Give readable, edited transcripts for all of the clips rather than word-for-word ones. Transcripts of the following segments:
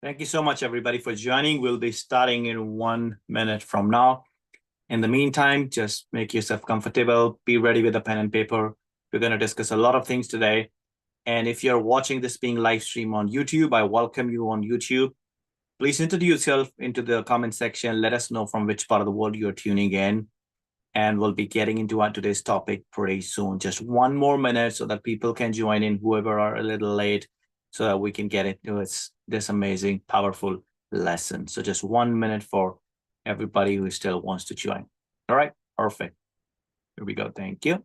Thank you so much, everybody, for joining. We'll be starting in 1 minute from now. In the meantime, just make yourself comfortable. Be ready with a pen and paper. We're going to discuss a lot of things today. And if you're watching this being live stream on YouTube, I welcome you on YouTube. Please introduce yourself into the comment section. Let us know from which part of the world you're tuning in. And we'll be getting into our today's topic pretty soon. Just 1 more minute so that people can join in, whoever are a little late, so that we can get into this amazing, powerful lesson. So just 1 minute for everybody who still wants to join. All right, perfect. Here we go. Thank you.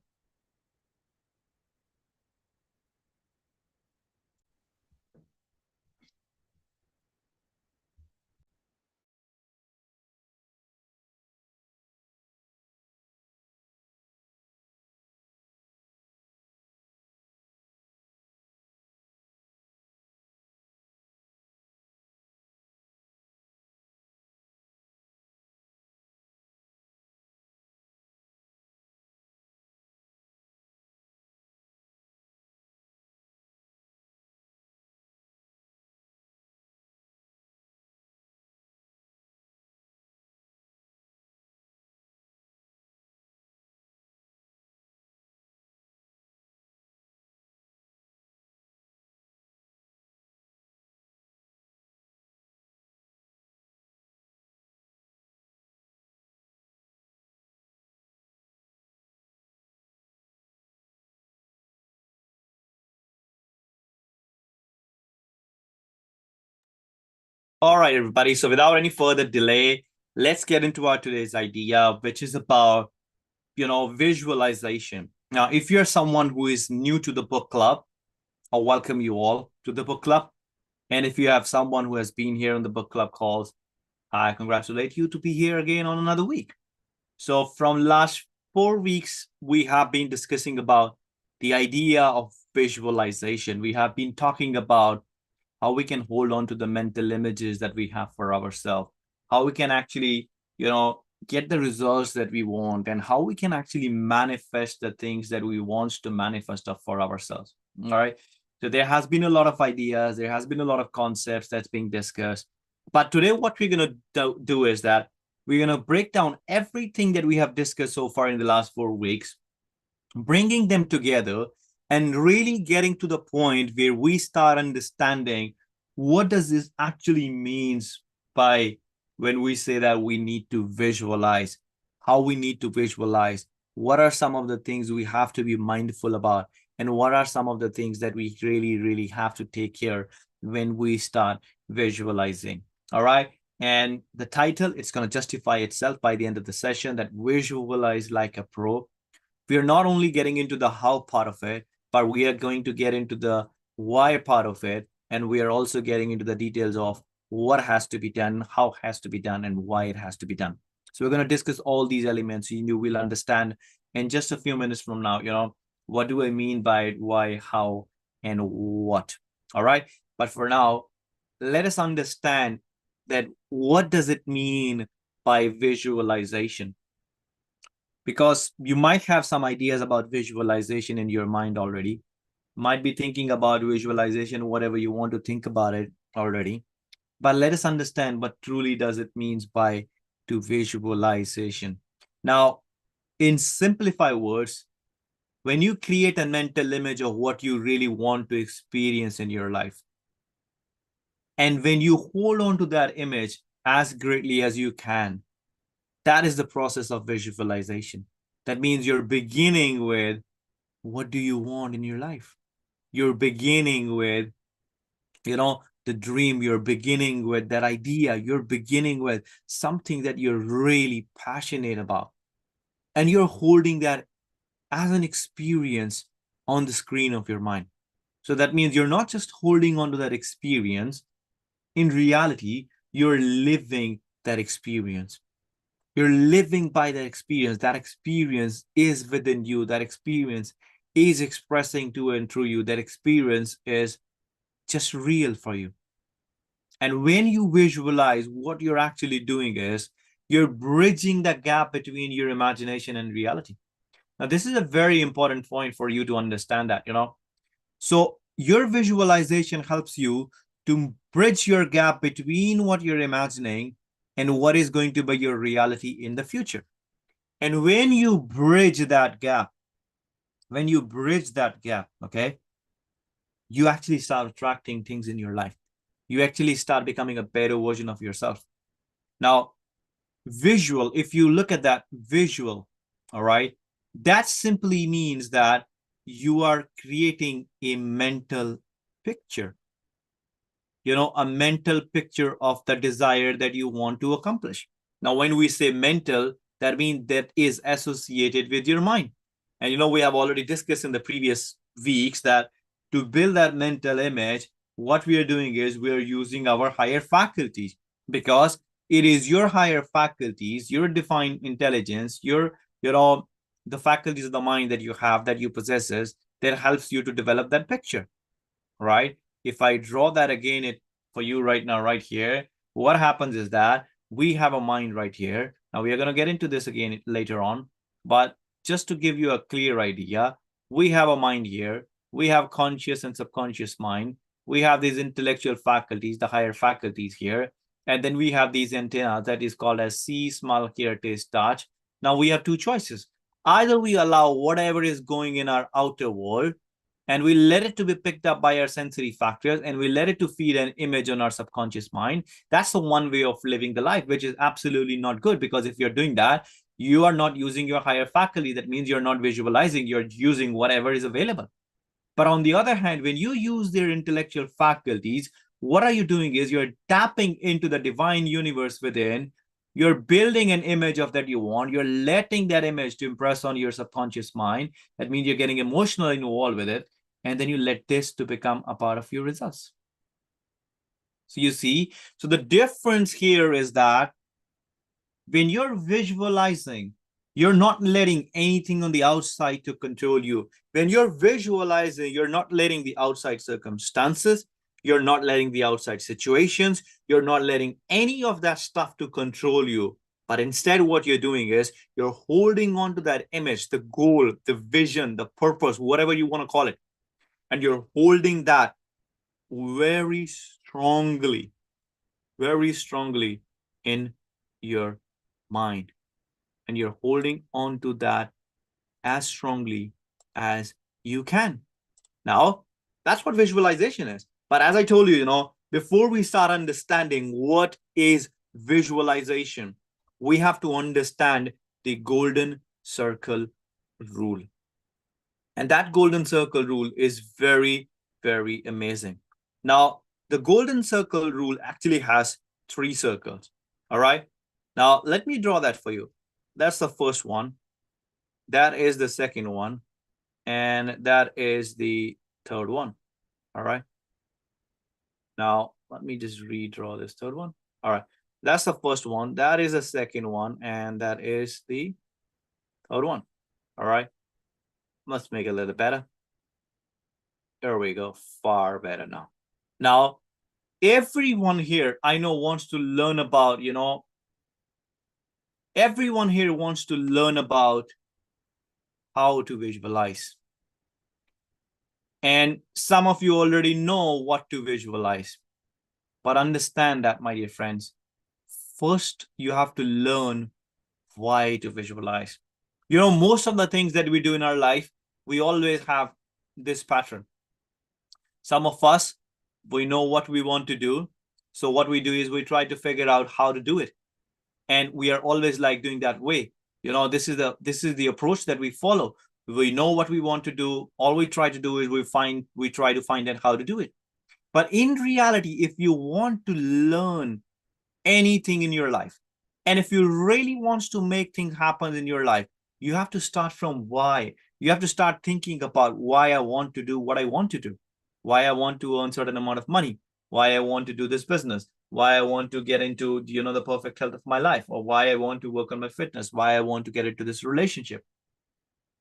All right, everybody. So without any further delay, let's get into our today's idea, which is about, visualization. Now, if you're someone who is new to the book club, I welcome you all to the book club. And if you have someone who has been here on the book club calls, I congratulate you to be here again on another week. So from last 4 weeks, we have been discussing about the idea of visualization. We have been talking about how we can hold on to the mental images that we have for ourselves, how we can actually, get the results that we want, and how we can actually manifest the things that we want to manifest for ourselves. All right. So there has been a lot of ideas, there has been a lot of concepts that's being discussed. But today, what we're going to do is that we're going to break down everything that we have discussed so far in the last 4 weeks, bringing them together and really getting to the point where we start understanding what does this actually means by when we say that we need to visualize, how we need to visualize, what are some of the things we have to be mindful about, and what are some of the things that we really, really have to take care when we start visualizing. All right. And the title, it's going to justify itself by the end of the session, that visualize like a pro. We're not only getting into the how part of it, but we are going to get into the why part of it. And we are also getting into the details of what has to be done, how it has to be done, and why it has to be done. So we're going to discuss all these elements. You will understand in just a few minutes from now, what do I mean by it, why, how, and what. All right. But for now, let us understand that what does it mean by visualization? Because you might have some ideas about visualization in your mind already, might be thinking about visualization, whatever you want to think about it already. But let us understand what truly does it means by to visualization. Now, in simplified words, when you create a mental image of what you really want to experience in your life, and when you hold on to that image as greatly as you can, that is the process of visualization. That means you're beginning with, what do you want in your life? You're beginning with, the dream. You're beginning with that idea. You're beginning with something that you're really passionate about. And you're holding that as an experience on the screen of your mind. So that means you're not just holding on to that experience. In reality, you're living that experience. You're living by that experience. That experience is within you. That experience is expressing to and through you. That experience is just real for you. And when you visualize, what you're actually doing is you're bridging the gap between your imagination and reality. Now, this is a very important point for you to understand that. So your visualization helps you to bridge your gap between what you're imagining and what is going to be your reality in the future. And when you bridge that gap, okay, you actually start attracting things in your life. You actually start becoming a better version of yourself. Now, visual, if you look at that visual, all right, that simply means that you are creating a mental picture, a mental picture of the desire that you want to accomplish. Now, when we say mental, that means that is associated with your mind. And we have already discussed in the previous weeks that to build that mental image, what we are doing is we are using our higher faculties, because it is your higher faculties, your defined intelligence, the faculties of the mind that you have, that you possesses, that helps you to develop that picture, right? If I draw that again for you right now, right here, what happens is that we have a mind right here. Now we are going to get into this again later on, but just to give you a clear idea, we have a mind here. We have conscious and subconscious mind. We have these intellectual faculties, the higher faculties here. And then we have these antennas that is called as see, smell, hear, taste, touch. Now we have two choices. Either we allow whatever is going in our outer world, and we let it to be picked up by our sensory factors, and we let it to feed an image on our subconscious mind. That's the one way of living the life, which is absolutely not good, because if you're doing that, you are not using your higher faculty. That means you're not visualizing, you're using whatever is available. But on the other hand, when you use their intellectual faculties, what are you doing is you're tapping into the divine universe within. You're building an image of that you want. You're letting that image to impress on your subconscious mind. That means you're getting emotionally involved with it. And then you let this to become a part of your results. So you see, so the difference here is that when you're visualizing, you're not letting anything on the outside to control you. When you're visualizing, you're not letting the outside circumstances, you're not letting the outside situations, you're not letting any of that stuff to control you. But instead, what you're doing is you're holding on to that image, the goal, the vision, the purpose, whatever you want to call it. And you're holding that very strongly in your mind. And you're holding on to that as strongly as you can. Now, that's what visualization is. But as I told you, before we start understanding what is visualization, we have to understand the golden circle rule. And that golden circle rule is very, very amazing. Now, the golden circle rule actually has 3 circles. All right. Now, let me draw that for you. That's the first one. That is the second one. And that is the third one. All right. Now, let me just redraw this third one. All right. That's the first one. That is the second one. And that is the third one. All right. Let's make it a little better. There we go. Far better now. Now, everyone here I know wants to learn about, everyone here wants to learn about how to visualize. And some of you already know what to visualize. But understand that, my dear friends, first you have to learn why to visualize. Most of the things that we do in our life, we always have this pattern. Some of us, we know what we want to do. So what we do is we try to figure out how to do it. And we are always like doing that way. This is the approach that we follow. We know what we want to do. All we try to do is we try to find out how to do it. But in reality, if you want to learn anything in your life, and if you really want to make things happen in your life, you have to start from why. You have to start thinking about why I want to do what I want to do, why I want to earn a certain amount of money, why I want to do this business, why I want to get into, the perfect health of my life, or why I want to work on my fitness, why I want to get into this relationship.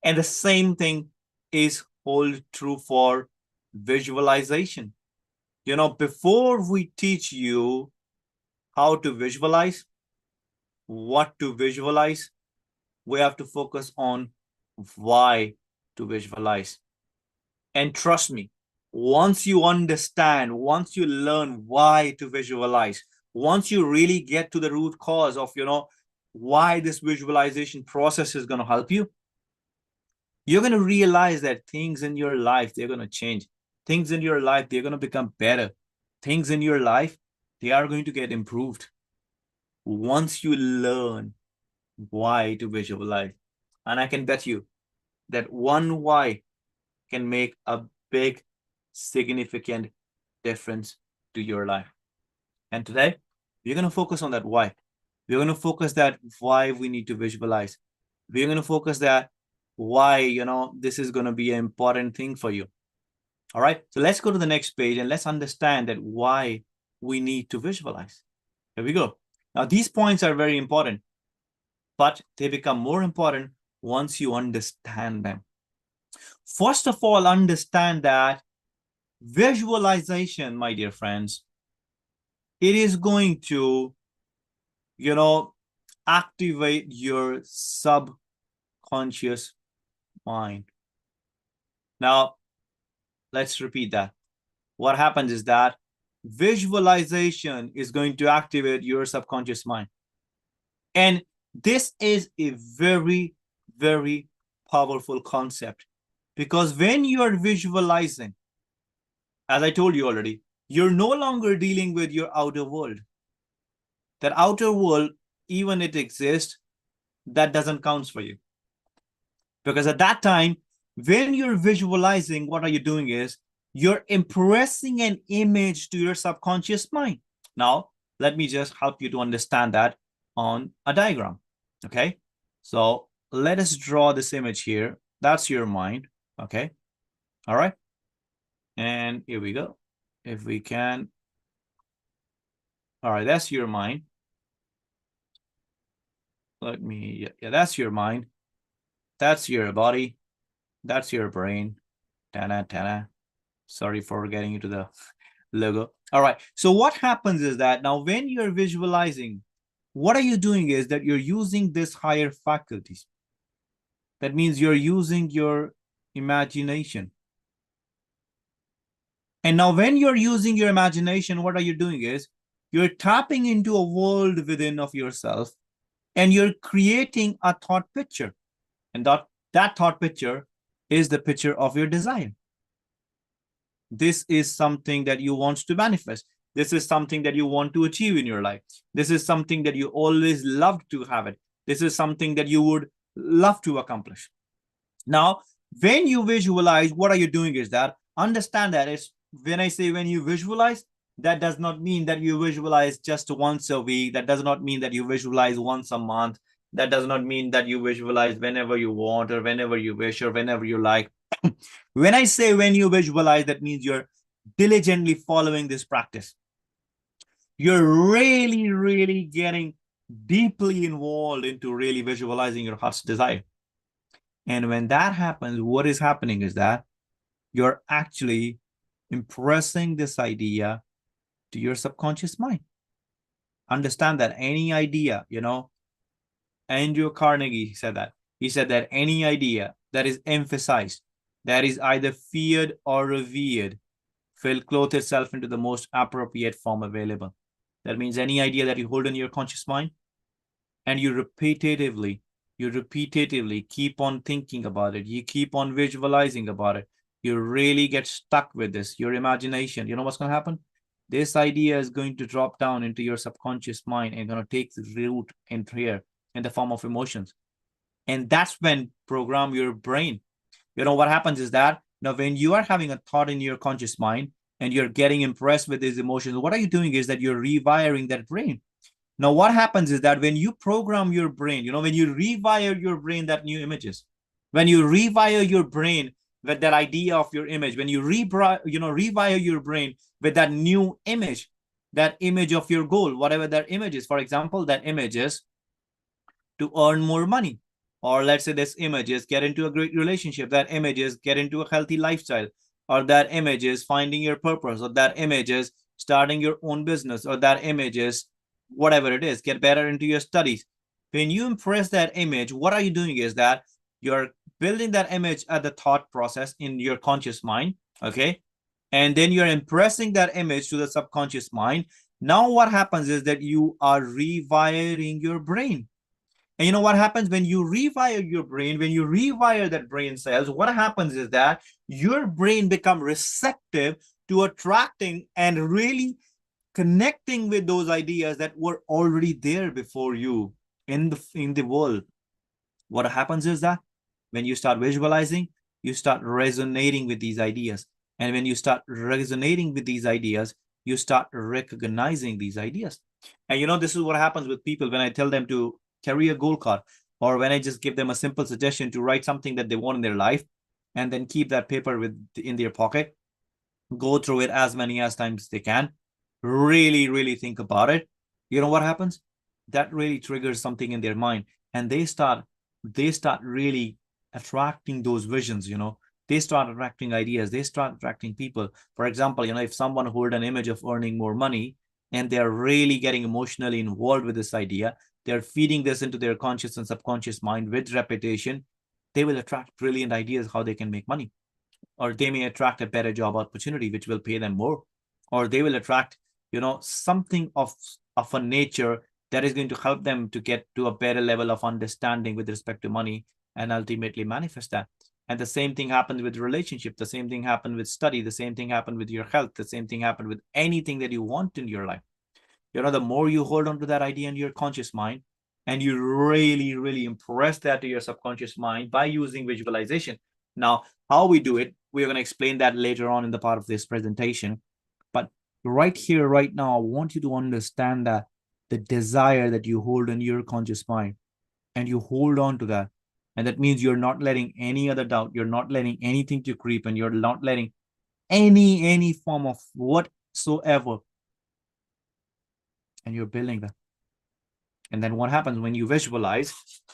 And the same thing is hold true for visualization. Before we teach you how to visualize, what to visualize, we have to focus on why to visualize. And trust me, Once you understand, once you learn why to visualize, once you really get to the root cause of, why this visualization process is going to help you, you're going to realize that things in your life, they're going to change. Things in your life, they're going to become better. Things in your life, they are going to get improved. Once you learn why to visualize. And I can bet you that one why can make a big, significant difference to your life. And today, we're going to focus on that why. We're going to focus that why we need to visualize. We're going to focus that why, this is going to be an important thing for you. All right. So let's go to the next page and let's understand that why we need to visualize. Here we go. Now, these points are very important, but they become more important once you understand them. First of all, understand that visualization, my dear friends, it is going to, activate your subconscious mind. Now, let's repeat that. What happens is that visualization is going to activate your subconscious mind. And this is a very, very powerful concept, because when you are visualizing, as I told you already, you're no longer dealing with your outer world. That outer world, even it exists, that doesn't count for you. Because at that time, when you're visualizing, what are you doing is you're impressing an image to your subconscious mind. Now, let me just help you to understand that on a diagram. Okay. So let us draw this image here. That's your mind. Okay. All right. And here we go. If we can. All right. That's your mind. Let me, yeah, that's your mind. That's your body. That's your brain. Ta-da. Sorry for getting into the logo. All right. So what happens is that now when you're visualizing, what are you doing is that you're using this higher faculties. That means you're using your imagination. And now when you're using your imagination, what are you doing is you're tapping into a world within of yourself and you're creating a thought picture. And that thought picture is the picture of your desire. This is something that you want to manifest. This is something that you want to achieve in your life. This is something that you always loved to have it. This is something that you would love to accomplish. Now, when you visualize, what are you doing is that understand that it's when I say when you visualize, that does not mean that you visualize just once a week. That does not mean that you visualize once a month. That does not mean that you visualize whenever you want or whenever you wish or whenever you like. When I say when you visualize, that means you're diligently following this practice. You're really, really getting deeply involved into really visualizing your heart's desire. And when that happens, what is happening is that you're actually impressing this idea to your subconscious mind. Understand that any idea, Andrew Carnegie said that. He said that any idea that is emphasized, that is either feared or revered, will clothe itself into the most appropriate form available. That means any idea that you hold in your conscious mind and you repetitively keep on thinking about it, you keep on visualizing about it, you really get stuck with this, your imagination, you know what's going to happen? This idea is going to drop down into your subconscious mind and going to take the root into here in the form of emotions. And that's when program your brain. What happens is that now when you are having a thought in your conscious mind and you're getting impressed with these emotions, what are you doing is that you're rewiring that brain. Now, what happens is that when you program your brain, when you rewire your brain that new images, when you rewire your brain with that idea of your image, when you rewire your brain with that new image, that image of your goal, whatever that image is. For example, that image is to earn more money. Or let's say this image is get into a great relationship. That image is get into a healthy lifestyle. Or that image is finding your purpose. Or that image is starting your own business. Or that image is whatever it is, get better into your studies. When you impress that image, what are you doing is that you're building that image at the thought process in your conscious mind, okay? And then you're impressing that image to the subconscious mind. Now what happens is that you are rewiring your brain. And you know what happens when you rewire your brain, when you rewire that brain cells, what happens is that your brain becomes receptive to attracting and really connecting with those ideas that were already there before you in the world. What happens is that when you start visualizing, you start resonating with these ideas. And when you start resonating with these ideas, you start recognizing these ideas. And you know, this is what happens with people when I tell them to carry a goal card, or when I just give them a simple suggestion to write something that they want in their life and then keep that paper in their pocket, go through it as many as times they can, really think about it. You know what happens? That really triggers something in their mind, and they start really attracting those visions. They start attracting ideas, they start attracting people. For example, if someone hold an image of earning more money and they're really getting emotionally involved with this idea, they're feeding this into their conscious and subconscious mind with repetition, they will attract brilliant ideas how they can make money. Or they may attract a better job opportunity which will pay them more, or they will attract something of a nature that is going to help them to get to a better level of understanding with respect to money, and ultimately manifest that. And the same thing happened with relationship, the same thing happened with study, the same thing happened with your health, the same thing happened with anything that you want in your life. The more you hold on to that idea in your conscious mind, and you really impress that to your subconscious mind by using visualization. Now, how we do it, we're going to explain that later on in the part of this presentation. But right here, right now, I want you to understand that the desire that you hold in your conscious mind, and you hold on to that. And that means you're not letting any other doubt, you're not letting anything to creep, and you're not letting any form of whatsoever, and you're building that. And then what happens when you visualize,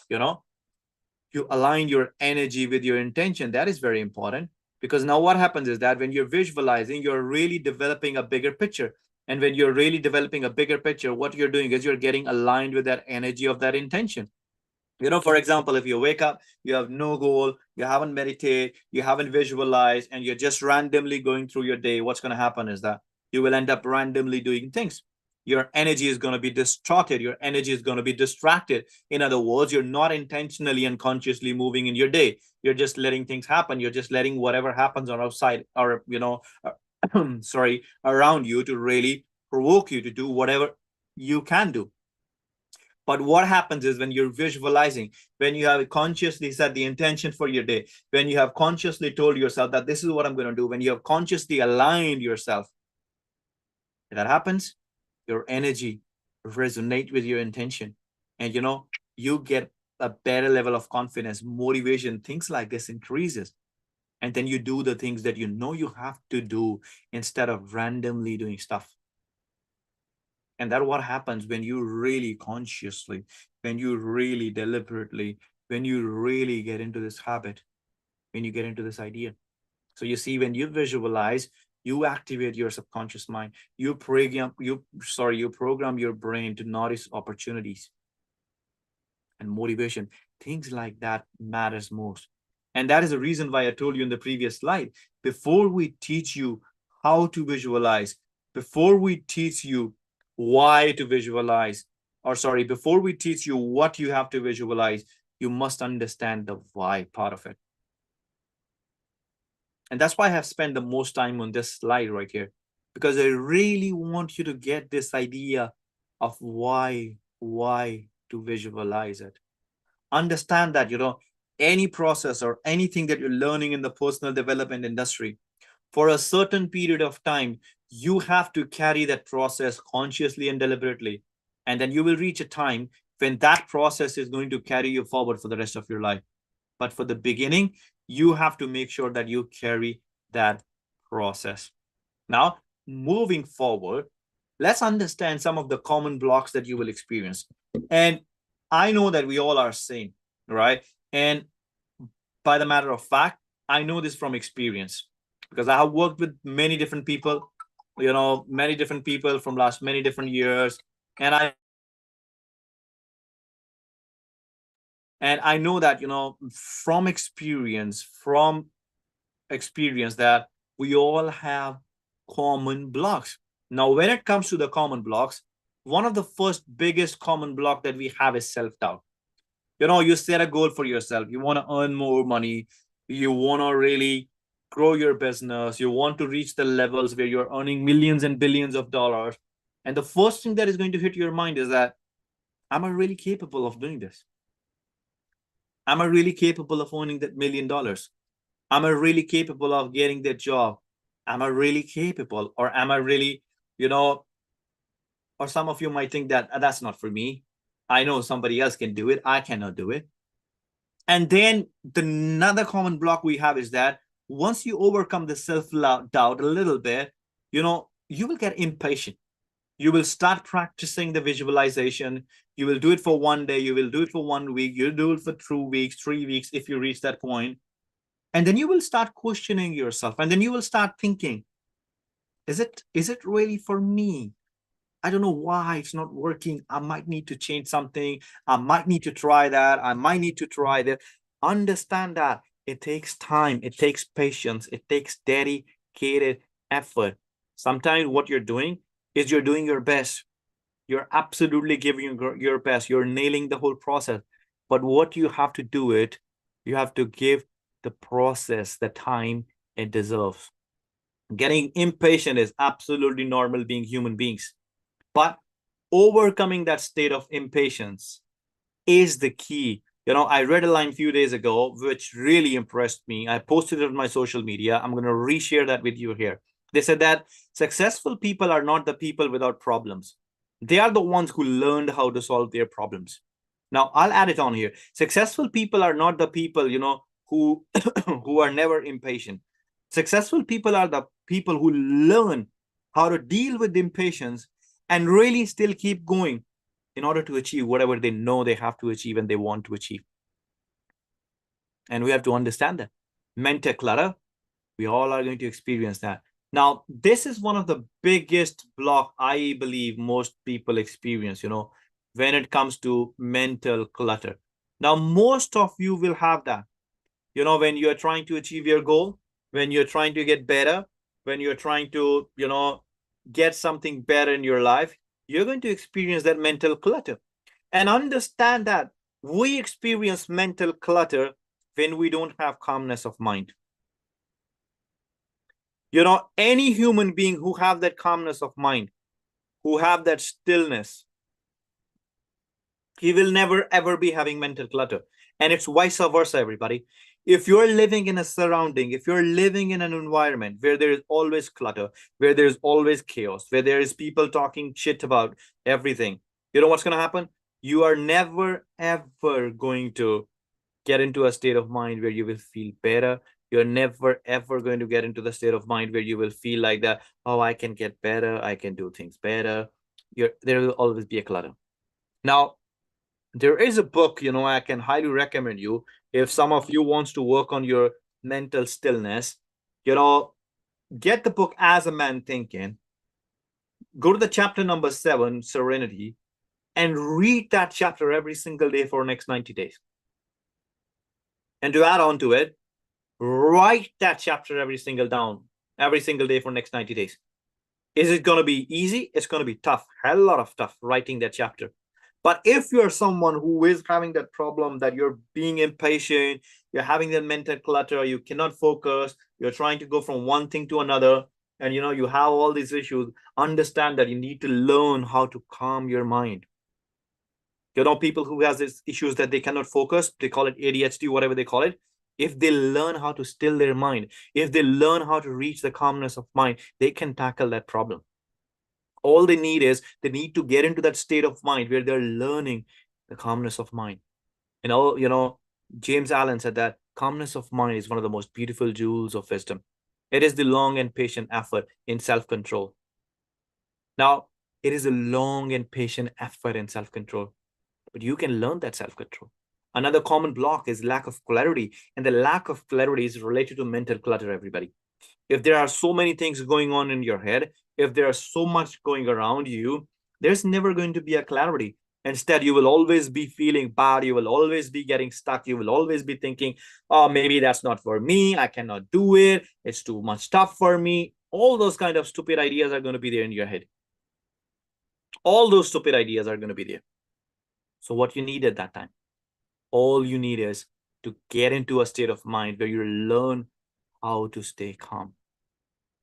you align your energy with your intention. That is very important, because now what happens is that when you're visualizing, you're really developing a bigger picture. And when you're really developing a bigger picture, what you're doing is you're getting aligned with that energy of that intention. For example, if you wake up, you have no goal, you haven't meditated, you haven't visualized, and you're just randomly going through your day, what's going to happen is that you will end up randomly doing things. Your energy is going to be distorted. Your energy is going to be distracted. In other words, you're not intentionally and consciously moving in your day. You're just letting things happen. You're just letting whatever happens on outside, or, sorry, around you, to really provoke you to do whatever you can do. But what happens is when you're visualizing, when you have consciously set the intention for your day, when you have consciously told yourself that this is what I'm going to do, when you have consciously aligned yourself, that happens, your energy resonate with your intention. And you get a better level of confidence, motivation, things like this increases. And then you do the things that you have to do instead of randomly doing stuff. And that's what happens when you really consciously, when you really deliberately, when you really get into this habit, when you get into this idea. So you see, when you visualize, you activate your subconscious mind. You program your brain to notice opportunities and motivation. Things like that matters most. And that is the reason why I told you in the previous slide, before we teach you how to visualize, before we teach you why to visualize, before we teach you what you have to visualize, you must understand the why part of it. And that's why I have spent the most time on this slide right here, because I really want you to get this idea of why to visualize it. Understand that, any process or anything that you're learning in the personal development industry, for a certain period of time, you have to carry that process consciously and deliberately. And then you will reach a time when that process is going to carry you forward for the rest of your life. But for the beginning, you have to make sure that you carry that process. Now, moving forward, let's understand some of the common blocks that you will experience. And I know that we all are same, right? And by the matter of fact, I know this from experience, because I have worked with many different people, many different people from last many different years. And I know that, from experience, that we all have common blocks. Now, when it comes to the common blocks, one of the first biggest common block that we have is self-doubt. You set a goal for yourself. You want to earn more money. You want to really grow your business. You want to reach the levels where you're earning millions and billions of dollars. And the first thing that is going to hit your mind is that, am I really capable of doing this? Am I really capable of earning that $1 million? Am I really capable of getting that job? Am I really capable? Or am I really, or some of you might think that that's not for me. I know somebody else can do it. I cannot do it. And then another common block we have is that once you overcome the self-doubt a little bit, you will get impatient. You will start practicing the visualization. You will do it for one day. You will do it for 1 week. You'll do it for 2 weeks, 3 weeks, if you reach that point. And then you will start questioning yourself. And then you will start thinking, is it really for me? I don't know why it's not working. I might need to change something. I might need to try that. I might need to try that. Understand that it takes time. It takes patience. It takes dedicated effort. Sometimes what you're doing is you're doing your best. You're absolutely giving your best. You're nailing the whole process. But what you have to do it, you have to give the process the time it deserves. Getting impatient is absolutely normal being human beings. But overcoming that state of impatience is the key. I read a line a few days ago, which really impressed me. I posted it on my social media. I'm going to reshare that with you here. They said that successful people are not the people without problems. They are the ones who learned how to solve their problems. Now, I'll add it on here. Successful people are not the people, who, who are never impatient. Successful people are the people who learn how to deal with impatience and really still keep going in order to achieve whatever they know they have to achieve and they want to achieve. And we have to understand that. Mental clutter, we all are going to experience that. Now, this is one of the biggest block I believe most people experience, when it comes to mental clutter. Now, most of you will have that, when you're trying to achieve your goal, when you're trying to get better, when you're trying to, get something better in your life, you're going to experience that mental clutter. And understand that we experience mental clutter when we don't have calmness of mind. Any human being who have that calmness of mind, who have that stillness, he will never ever be having mental clutter. And it's vice versa, everybody. If you're living in a surrounding, if you're living in an environment where there is always clutter, where there's always chaos, where there is people talking shit about everything, what's going to happen? You are never ever going to get into a state of mind where you will feel better. You're never ever going to get into the state of mind where you will feel like that, oh, I can get better, I can do things better. There will always be a clutter. Now, there is a book, I can highly recommend you. If some of you wants to work on your mental stillness, get the book As a Man Thinking. Go to the chapter number 7, Serenity, and read that chapter every single day for the next 90 days. And to add on to it, write that chapter every single day for the next 90 days. Is it going to be easy? It's going to be tough. Hell lot of tough writing that chapter. But if you're someone who is having that problem, that you're being impatient, you're having that mental clutter, you cannot focus, you're trying to go from one thing to another, and you have all these issues, understand that you need to learn how to calm your mind. People who has these issues that they cannot focus, they call it ADHD, whatever they call it. If they learn how to still their mind, if they learn how to reach the calmness of mind, they can tackle that problem. All they need is they need to get into that state of mind where they're learning the calmness of mind. James Allen said that calmness of mind is one of the most beautiful jewels of wisdom. It is the long and patient effort in self-control. Now, it is a long and patient effort in self-control, but you can learn that self-control. Another common block is lack of clarity, and the lack of clarity is related to mental clutter, everybody. If there are so many things going on in your head, if there's so much going around you, there's never going to be a clarity. Instead, you will always be feeling bad. You will always be getting stuck. You will always be thinking, oh, maybe that's not for me. I cannot do it. It's too much stuff for me. all those kind of stupid ideas are going to be there in your head. All those stupid ideas are going to be there. So what you need at that time, all you need is to get into a state of mind where you learn how to stay calm,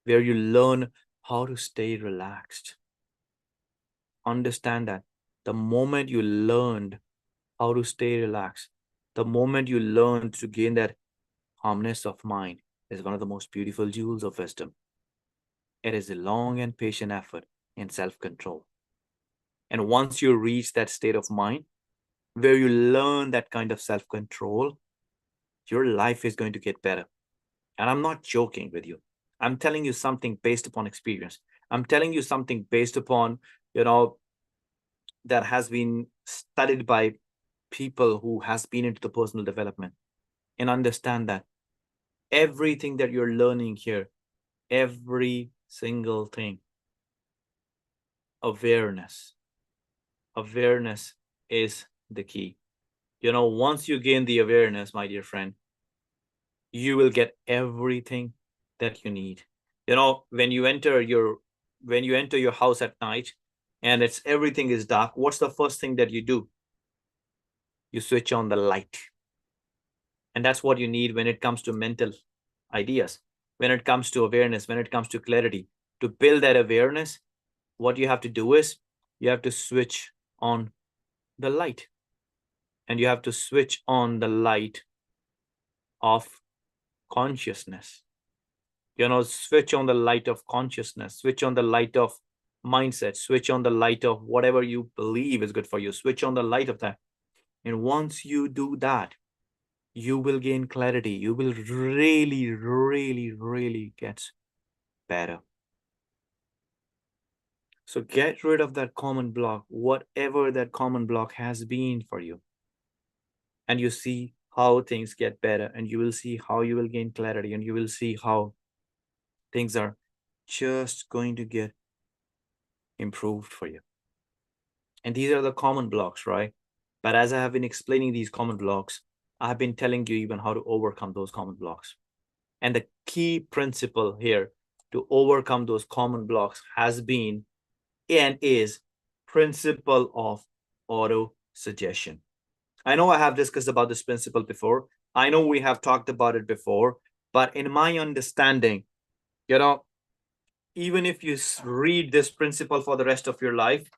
where you learn how to stay relaxed. Understand that the moment you learned how to stay relaxed, the moment you learn to gain that calmness of mind, is one of the most beautiful jewels of wisdom. It is a long and patient effort in self-control. And once you reach that state of mind where you learn that kind of self-control, your life is going to get better. And I'm not joking with you. I'm telling you something based upon experience. I'm telling you something based upon, that has been studied by people who has been into the personal development. And understand that everything that you're learning here, every single thing, awareness is the key. Once you gain the awareness, my dear friend, you will get everything that you need. When you enter your house at night and everything is dark, what's the first thing that you do? You switch on the light. And that's what you need when it comes to mental ideas, when it comes to awareness, when it comes to clarity. To build that awareness, what you have to do is you have to switch on the light. And you have to switch on the light of consciousness. Switch on the light of consciousness, switch on the light of mindset, switch on the light of whatever you believe is good for you, switch on the light of that. And once you do that, you will gain clarity. You will really, really, really get better. So get rid of that common block, whatever that common block has been for you. And you see how things get better, and you will see how you will gain clarity, and you will see how things are just going to get improved for you. And these are the common blocks, right? But as I have been explaining these common blocks, I have been telling you even how to overcome those common blocks. And the key principle here to overcome those common blocks has been and is principle of auto-suggestion. I know I have discussed about this principle before. I know we have talked about it before, but in my understanding, even if you read this principle for the rest of your life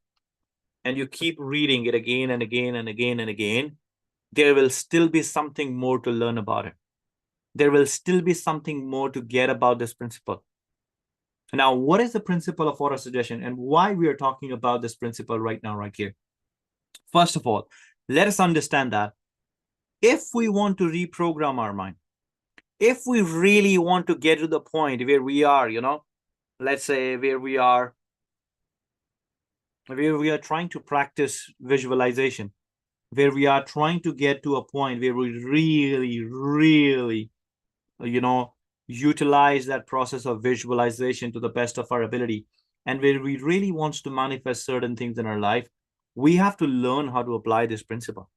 and you keep reading it again and again and again and again, there will still be something more to learn about it. There will still be something more to get about this principle. Now, what is the principle of auto-suggestion and why we are talking about this principle right now, right here? First of all, let us understand that if we want to reprogram our mind, if we really want to get to the point where we are, let's say where we are trying to practice visualization, where we are trying to get to a point where we really, really, utilize that process of visualization to the best of our ability, and where we really want to manifest certain things in our life, we have to learn how to apply this principle.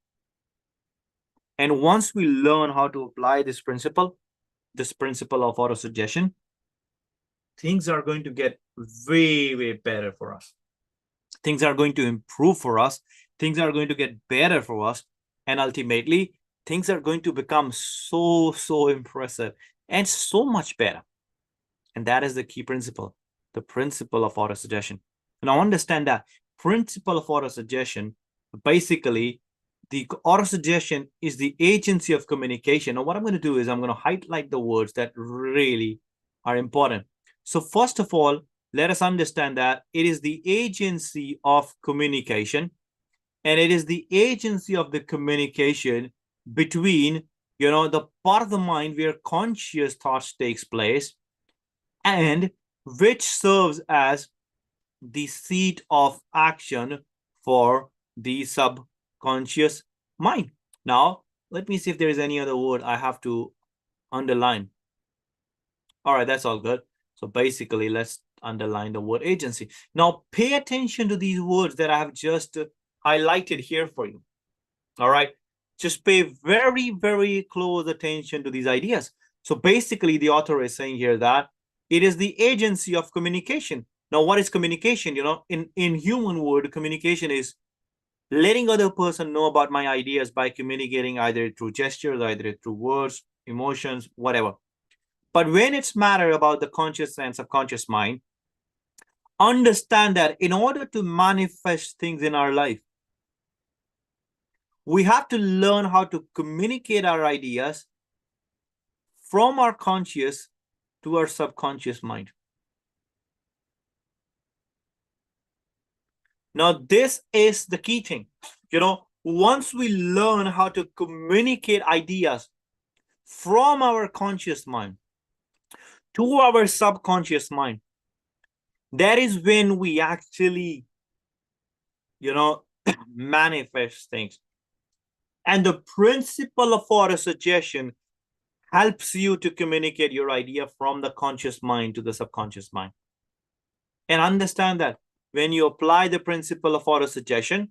And once we learn how to apply this principle of auto-suggestion, things are going to get way, way better for us. Things are going to improve for us. Things are going to get better for us. And ultimately, things are going to become so, so impressive and so much better. And that is the key principle, the principle of auto-suggestion. Now understand that principle of auto-suggestion, basically, the auto-suggestion is the agency of communication. Now what I'm going to do is I'm going to highlight the words that really are important. So first of all, let us understand that it is the agency of communication, and it is the agency of the communication between, the part of the mind where conscious thoughts takes place, and which serves as the seat of action for the subconscious mind. Now, let me see if there is any other word I have to underline. All right, that's all good. So basically, let's underline the word agency. Now, pay attention to these words that I have just highlighted here for you. All right, just pay very, very close attention to these ideas. So basically, the author is saying here that It is the agency of communication. Now, what is communication? You know, in human word, communication is letting other person know about my ideas by communicating either through gestures, either through words, emotions, whatever. But when it's matter about the conscious and subconscious mind, understand that in order to manifest things in our life, we have to learn how to communicate our ideas from our conscious to our subconscious mind. Now, this is the key thing. You know, once we learn how to communicate ideas from our conscious mind to our subconscious mind, that is when we actually, you know, manifest things. And the principle of autosuggestion helps you to communicate your idea from the conscious mind to the subconscious mind. And understand that when you apply the principle of autosuggestion,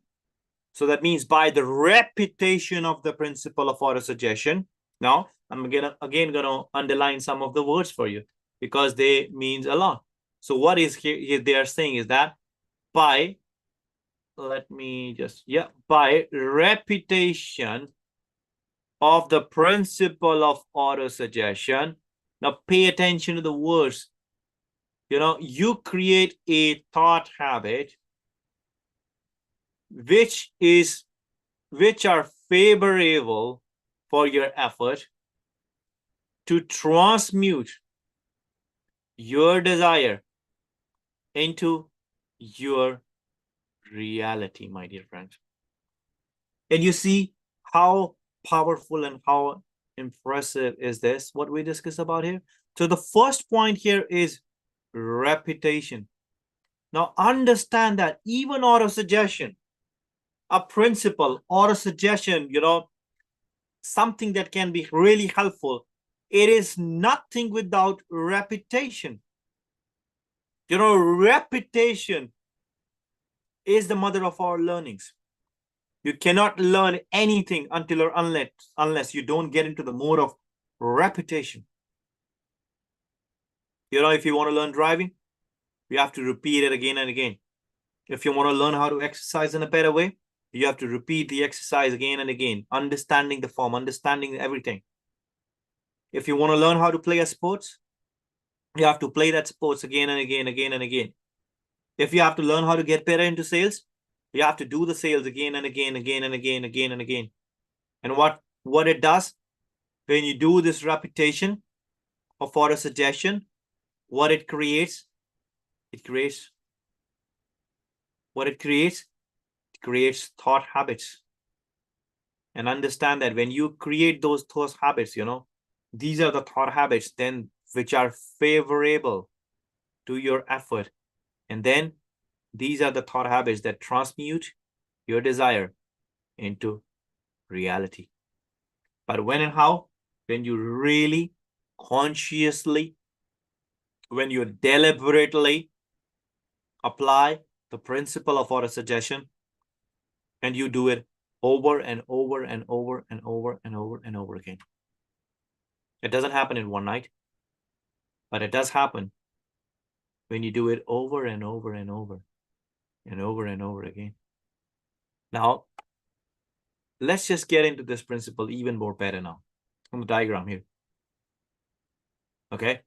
so that means by the repetition of the principle of autosuggestion. Now, I'm again gonna underline some of the words for you because they means a lot. So what is here they are saying is that by, let me just, yeah, by repetition of the principle of autosuggestion. Now pay attention to the words. You know, you create a thought habit which are favorable for your effort to transmute your desire into your reality, my dear friends. And you see how powerful and how impressive is this, what we discussed about here. So the first point here is repetition. Now understand that even autosuggestion, a principle, autosuggestion, you know, something that can be really helpful, it is nothing without repetition. You know, repetition is the mother of all learnings. You cannot learn anything until or unless you don't get into the mode of repetition. You know, if you want to learn driving, you have to repeat it again and again. If you want to learn how to exercise in a better way, you have to repeat the exercise again and again, understanding the form, understanding everything. If you want to learn how to play a sports, you have to play that sports again and again, again and again. If you have to learn how to get better into sales, you have to do the sales again and again, again and again, again and again. And what it does, when you do this repetition of autosuggestion, what it creates, what it creates thought habits. And understand that when you create those thought habits, you know, these are the thought habits then which are favorable to your effort. And then these are the thought habits that transmute your desire into reality. But when and how? When you really consciously, when you deliberately apply the principle of autosuggestion and you do it over and over and over and over and over and over again. It doesn't happen in one night, but it does happen when you do it over and over and over and over and over again. Now, let's just get into this principle even more better now on the diagram here. Okay.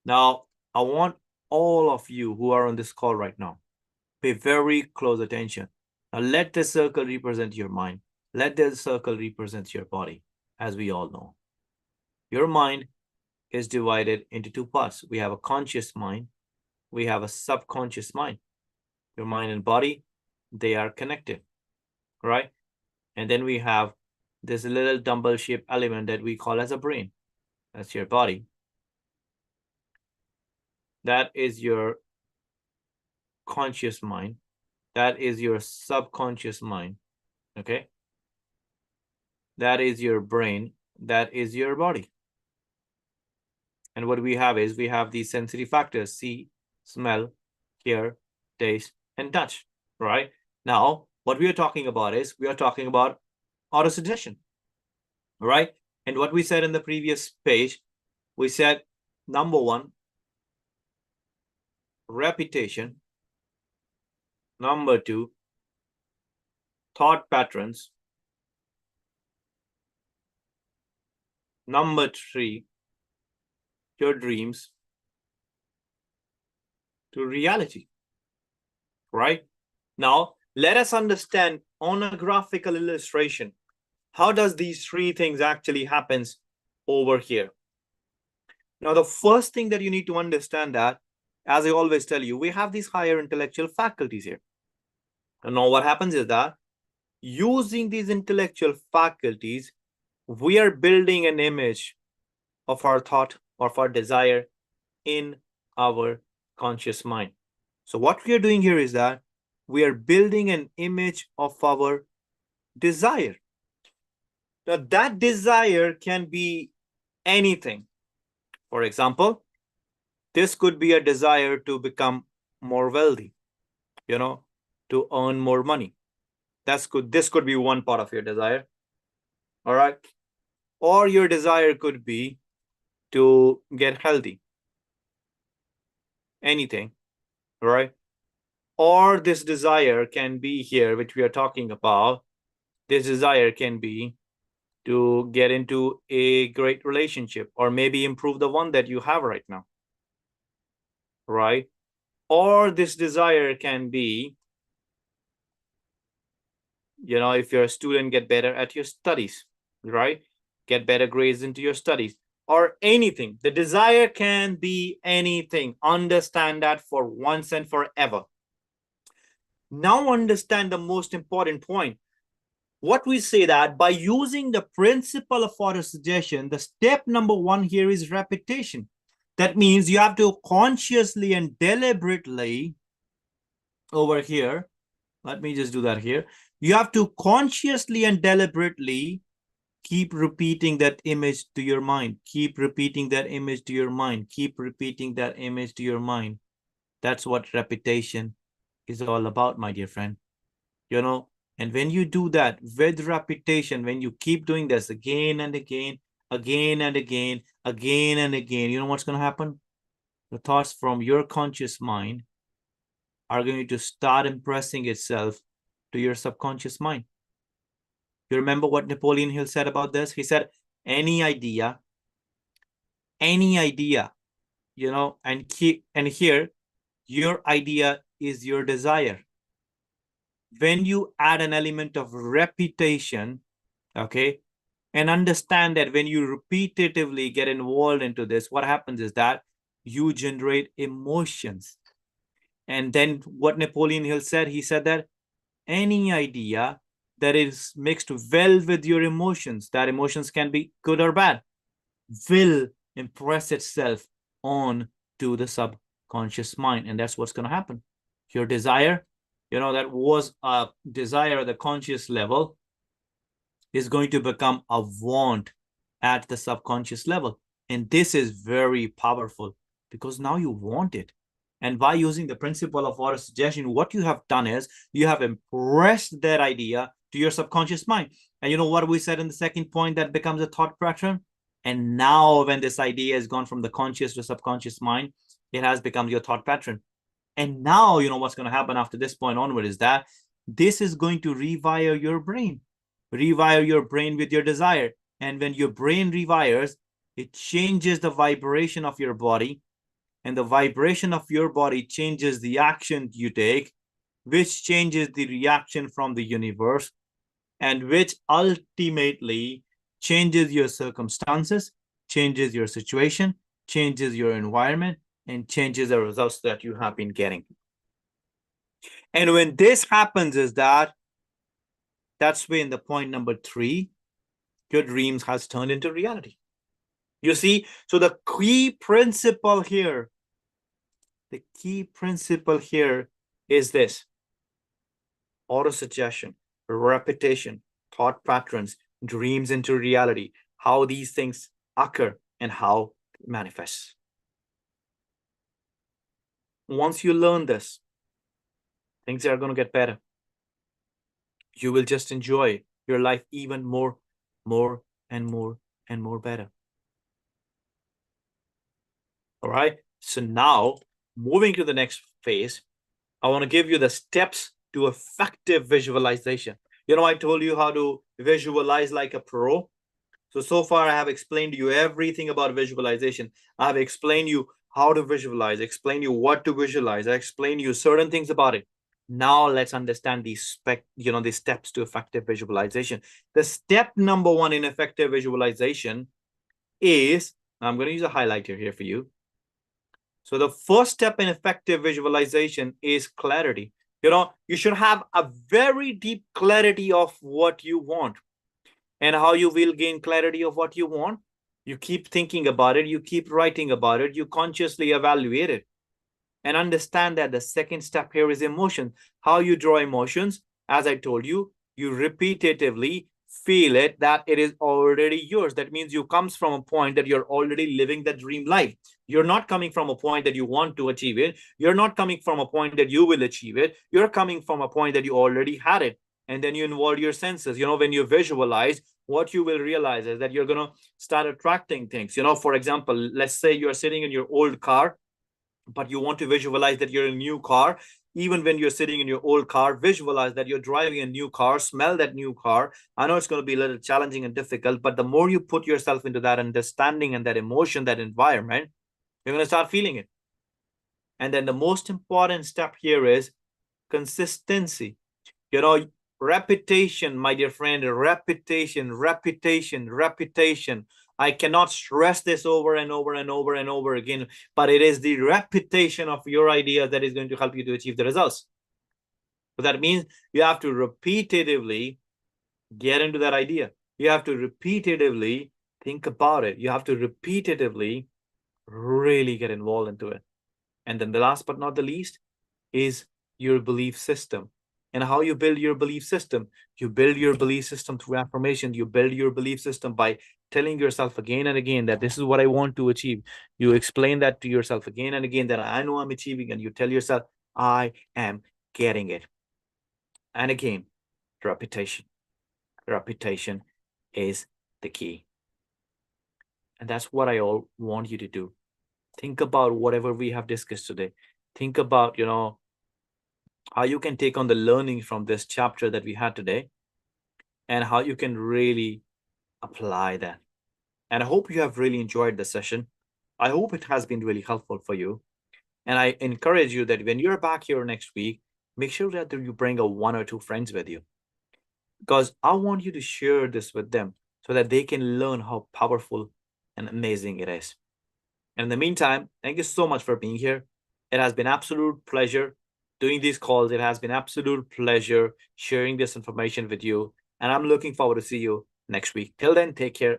Now, I want all of you who are on this call right now, pay very close attention. Now, let this circle represent your mind. Let this circle represent your body, as we all know. Your mind is divided into two parts. We have a conscious mind. We have a subconscious mind. Your mind and body, they are connected, right? And then we have this little dumbbell-shaped element that we call as a brain. That's your body. That is your conscious mind. That is your subconscious mind, okay? That is your brain. That is your body. And what we have is we have these sensory factors: see, smell, hear, taste, and touch, right? Now, what we are talking about is we are talking about autosuggestion, right? And what we said in the previous page, we said, number one, repetition. Number 2, thought patterns. Number 3, your dreams to reality, right? Now, let us understand on a graphical illustration, how does these 3 things actually happens over here? Now, the first thing that you need to understand that, as I always tell you, we have these higher intellectual faculties here. And now what happens is that using these intellectual faculties, we are building an image of our thought, of our desire in our conscious mind. So what we are doing here is that we are building an image of our desire. Now that desire can be anything. For example, this could be a desire to become more wealthy, to earn more money. This could be one part of your desire. All right. Or your desire could be to get healthy. Anything. All right. Or this desire can be here, which we are talking about. This desire can be to get into a great relationship, or maybe improve the one that you have right now. Right. Or this desire can be, if you're a student, get better at your studies, right? Get better grades into your studies, or anything. The desire can be anything. Understand that for once and forever. Now understand the most important point. What we say that by using the principle of autosuggestion, the step number 1 here is repetition. That means you have to consciously and deliberately over here. Let me just do that here. You have to consciously and deliberately keep repeating that image to your mind. Keep repeating that image to your mind. Keep repeating that image to your mind. That's what repetition is all about, my dear friend. And when you do that with repetition, when you keep doing this again and again, again and again, again and again, you know what's going to happen? The thoughts from your conscious mind are going to start impressing itself to your subconscious mind. You remember what Napoleon Hill said about this? He said, any idea, and here, your idea is your desire. When you add an element of repetition, okay, and understand that when you repetitively get involved into this, what happens is that you generate emotions. And then what Napoleon Hill said, he said that any idea that is mixed well with your emotions, that emotions can be good or bad, will impress itself on to the subconscious mind. And that's what's going to happen. Your desire, that was a desire at the conscious level, is going to become a want at the subconscious level. And this is very powerful because now you want it. And by using the principle of autosuggestion, what you have done is you have impressed that idea to your subconscious mind. And you know what we said in the second point, that becomes a thought pattern. And now when this idea has gone from the conscious to subconscious mind, it has become your thought pattern. And now, what's going to happen after this point onward is that this is going to rewire your brain. Rewire your brain with your desire. And when your brain rewires, it changes the vibration of your body. And the vibration of your body changes the action you take, which changes the reaction from the universe, and which ultimately changes your circumstances, changes your situation, changes your environment, and changes the results that you have been getting. And when this happens is that's when the point number 3, your dreams has turned into reality. You see, so the key principle here is this: autosuggestion, repetition, thought patterns, dreams into reality, how these things occur and how it manifests. Once you learn this, things are going to get better. You will just enjoy your life even more and more better. All right. So now moving to the next phase, I want to give you the steps to effective visualization. I told you how to visualize like a pro. So far I have explained to you everything about visualization. I have explained you how to visualize, explained you what to visualize. I explained you certain things about it. Now let's understand these steps to effective visualization. The step number one in effective visualization is, I'm going to use a highlighter here for you. So the first step in effective visualization is clarity. You should have a very deep clarity of what you want. And how you will gain clarity of what you want? You keep thinking about it, you keep writing about it, you consciously evaluate it. And understand that the second step here is emotion. How you draw emotions, as I told you, you repetitively feel it that it is already yours. That means you comes from a point that you're already living the dream life. You're not coming from a point that you want to achieve it. You're not coming from a point that you will achieve it. You're coming from a point that you already had it. And then you involve your senses. When you visualize, what you will realize is that you're going to start attracting things. For example, let's say you're sitting in your old car, but you want to visualize that you're in a new car. Even when you're sitting in your old car, visualize that you're driving a new car, smell that new car. I know it's going to be a little challenging and difficult, but the more you put yourself into that understanding and that emotion, that environment, you're going to start feeling it. And then the most important step here is consistency. Repetition, my dear friend, repetition. I cannot stress this over and over and over and over again, but it is the repetition of your idea that is going to help you to achieve the results. So that means you have to repetitively get into that idea. You have to repetitively think about it. You have to repetitively really get involved into it. And then the last but not the least is your belief system. And how you build your belief system. You build your belief system through affirmation. You build your belief system by telling yourself again and again that this is what I want to achieve. You explain that to yourself again and again that I know I'm achieving, and you tell yourself, I am getting it. And again, repetition. Repetition is the key. And that's what I all want you to do. Think about whatever we have discussed today. Think about, how you can take on the learning from this chapter that we had today and how you can really apply that. And I hope you have really enjoyed the session. I hope it has been really helpful for you. And I encourage you that when you're back here next week, make sure that you bring one or two friends with you, because I want you to share this with them so that they can learn how powerful and amazing it is. And in the meantime, thank you so much for being here. It has been absolute pleasure doing these calls. It has been absolute pleasure sharing this information with you. And I'm looking forward to see you next week. Till then, take care.